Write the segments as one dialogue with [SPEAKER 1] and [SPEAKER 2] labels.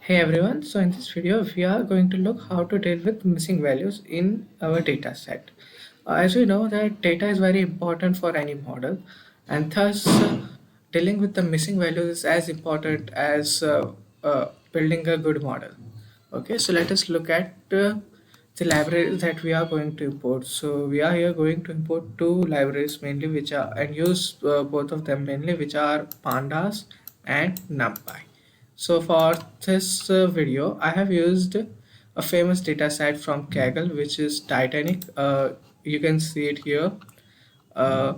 [SPEAKER 1] Hey everyone, so in this video we are going to look how to deal with missing values in our data set. As we know that data is very important for any model and thus dealing with the missing values is as important as building a good model. Okay, so let us look at the libraries that we are going to import. So we are here going to import two libraries mainly which are and use both of them mainly which are pandas and numpy. So for this video, I have used a famous data set from Kaggle, which is Titanic. You can see it here. Uh,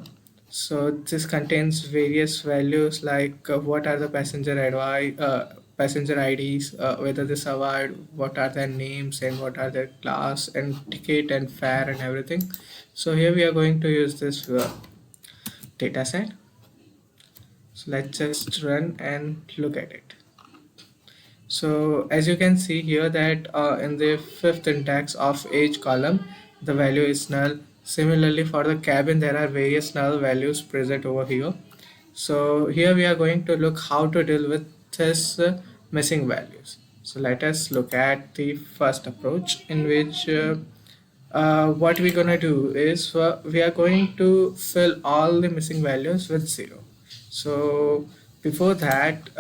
[SPEAKER 1] so this contains various values like what are the passenger IDs, whether they survived, what are their names, and what are their class and ticket and fare and everything. So here we are going to use this data set. So let's just run and look at it. So as you can see here that in the fifth index of age column, the value is null. Similarly for the cabin, there are various null values present over here. So here we are going to look how to deal with this missing values. So let us look at the first approach in which what we're gonna do is we are going to fill all the missing values with zero. So before that,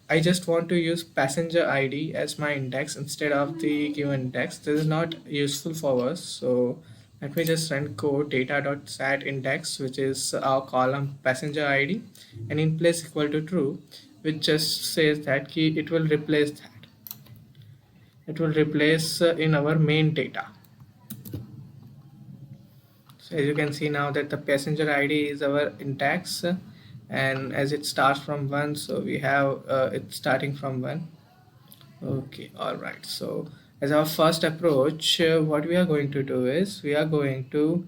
[SPEAKER 1] I just want to use passenger ID as my index instead of the given index. This is not useful for us. So let me just run code data.set index, which is our column passenger ID, and in place equal to true, which just says that key it will replace that. It will replace in our main data. So as you can see now that the passenger ID is our index and as it starts from 1, so we have it starting from 1. Okay, all right. So as our first approach, what we are going to do is we are going to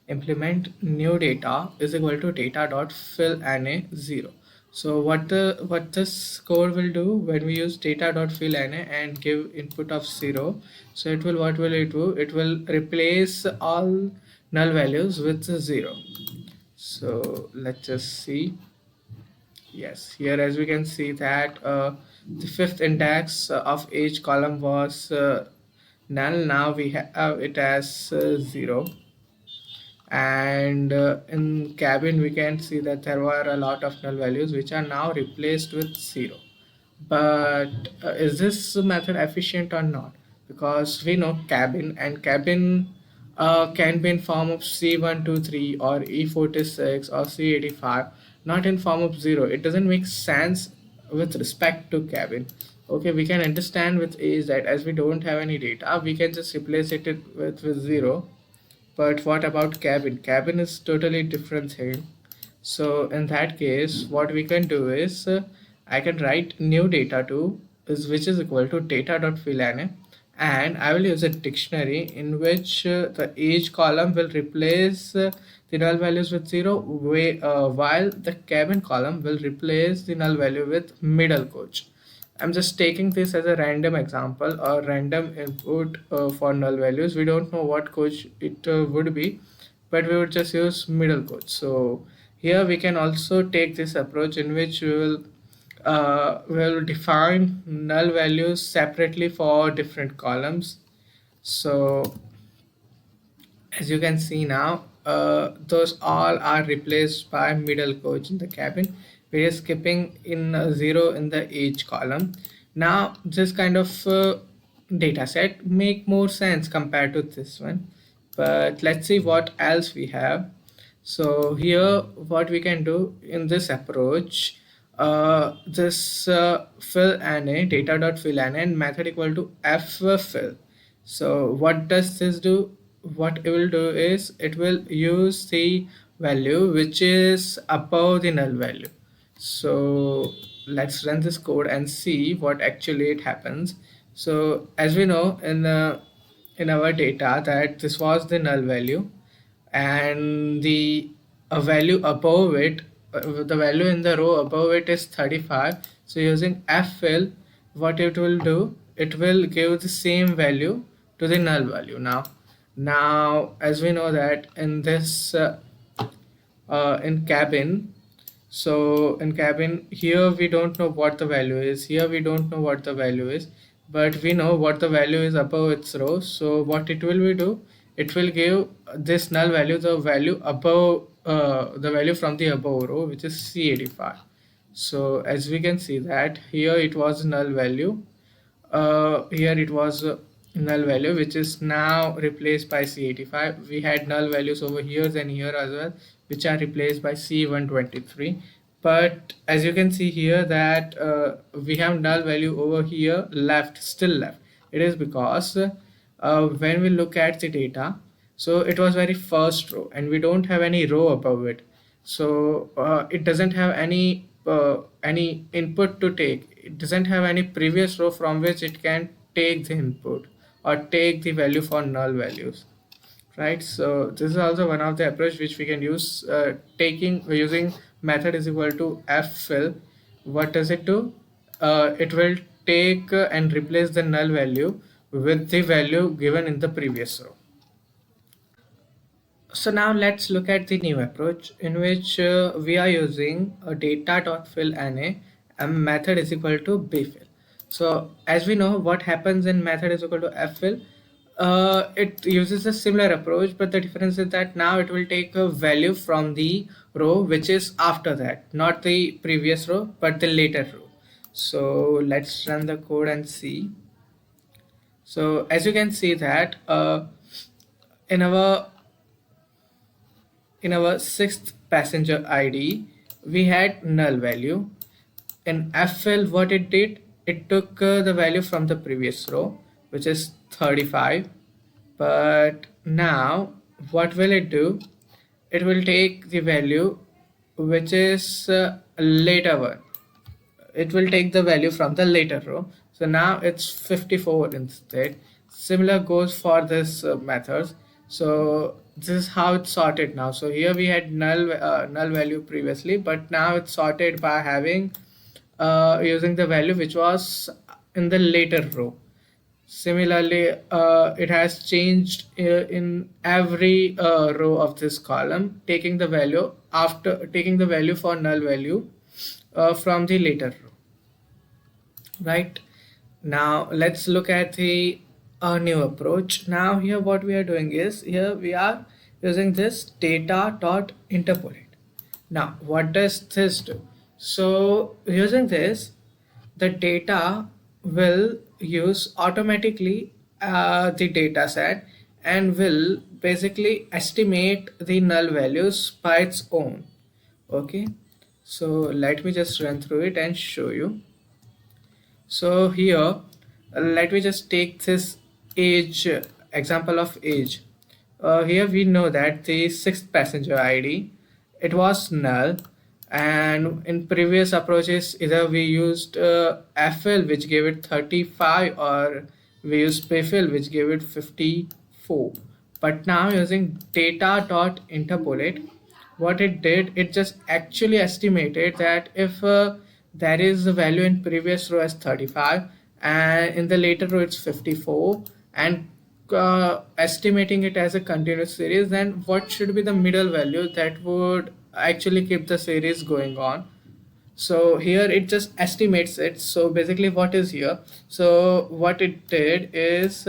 [SPEAKER 1] implement new data is equal to data dot fill na 0. So what this code will do when we use data dot fill na and give input of 0, so it will what will it do? It will replace all null values with 0. So let's just see. Yes, here as we can see that the fifth index of each column was null. Now we have it as 0. And in cabin we can see that there were a lot of null values which are now replaced with 0. But is this method efficient or not? Because we know cabin and cabin can be in form of C123 or E46 or C85, not in form of 0. It doesn't make sense with respect to cabin. Okay, we can understand with age that as we don't have any data, we can just replace it with 0. But what about cabin? Cabin is totally different thing. So in that case, what we can do is I can write new data to is which is equal to data.filana, and I will use a dictionary in which the age column will replace the null values with 0 while the cabin column will replace the null value with middle coach. I'm just taking this as a random example or random input for null values. We don't know what coach it would be, but we would just use middle coach. So here we can also take this approach in which we will define null values separately for different columns. So as you can see now, those all are replaced by middle coach in the cabin. We are skipping in 0 in the age column. Now this kind of data set make more sense compared to this one. But let's see what else we have. So here what we can do in this approach, this fill na data dot fill na and method equal to f fill. So what does this do? What it will do is it will use the value which is above the null value. So let's run this code and see what actually it happens. So as we know in our data that this was the null value and the a value above it, the value in the row above it is 35. So using ffill, what it will do, it will give the same value to the null value. Now as we know that in this in cabin, So in cabin, here we don't know what the value is. Here we don't know what the value is, but we know what the value is above its row. So what it will we do? It will give this null value the value above the value from the above row, which is C85. So as we can see that here it was null value, here it was null value, which is now replaced by C85. We had null values over here and here as well, which are replaced by C123. But as you can see here that we have null value over here left, still left. It is because when we look at the data, so it was very first row and we don't have any row above it. So it doesn't have any input to take. It doesn't have any previous row from which it can take the input or take the value for null values, right? So this is also one of the approach which we can use, using method is equal to ffill. What does it do? It will take and replace the null value with the value given in the previous row. So now let's look at the new approach in which we are using a data.fill NA and method is equal to bfill. So as we know what happens in method is equal to ffill, it uses a similar approach, but the difference is that now it will take a value from the row which is after that, not the previous row but the later row. So let's run the code and see. So as you can see that in our sixth passenger ID, we had null value. In ffill, what it did, it took the value from the previous row, which is 35. But now, what will it do? It will take the value which is later one. It will take the value from the later row. So now it's 54 instead. Similar goes for this methods. So this is how it's sorted now. So here we had null value previously, but now it's sorted by having using the value which was in the later row. Similarly, it has changed in every row of this column, taking the value for null value from the later row. Right now, let's look at the new approach. Now here what we are doing is, here we are using this data.interpolate. Now what does this do? So using this, the data will use automatically the data set and will basically estimate the null values by its own. Okay, so let me just run through it and show you. So here let me just take this age example of age. Here we know that the sixth passenger ID, it was null, and in previous approaches either we used ffill which gave it 35 or we used bfill which gave it 54. But now using data.interpolate, what it did, it just actually estimated that if there is a value in previous row as 35 and in the later row it's 54, and estimating it as a continuous series, then what should be the middle value that would actually keep the series going on. So here it just estimates it. So basically what is here, so what it did is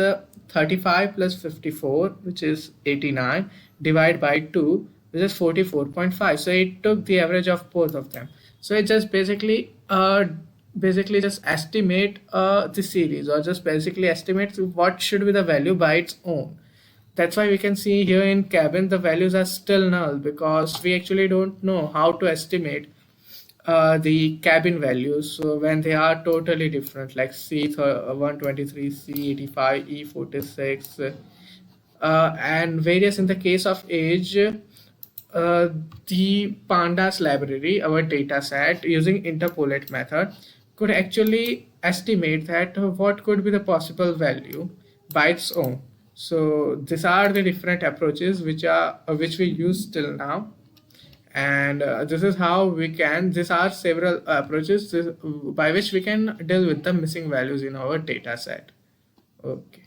[SPEAKER 1] 35 plus 54, which is 89, divide by 2, which is 44.5. so it took the average of both of them. So it just basically just estimate the series, or just basically estimate what should be the value by its own. That's why we can see here in cabin the values are still null, because we actually don't know how to estimate the cabin values. So when they are totally different, like C123, C85, E46, and various in the case of age, the pandas library, our data set using interpolate method, could actually estimate that what could be the possible value by its own. So these are the different approaches which we use till now, and this is how we can, these are several approaches by which we can deal with the missing values in our data set. Okay.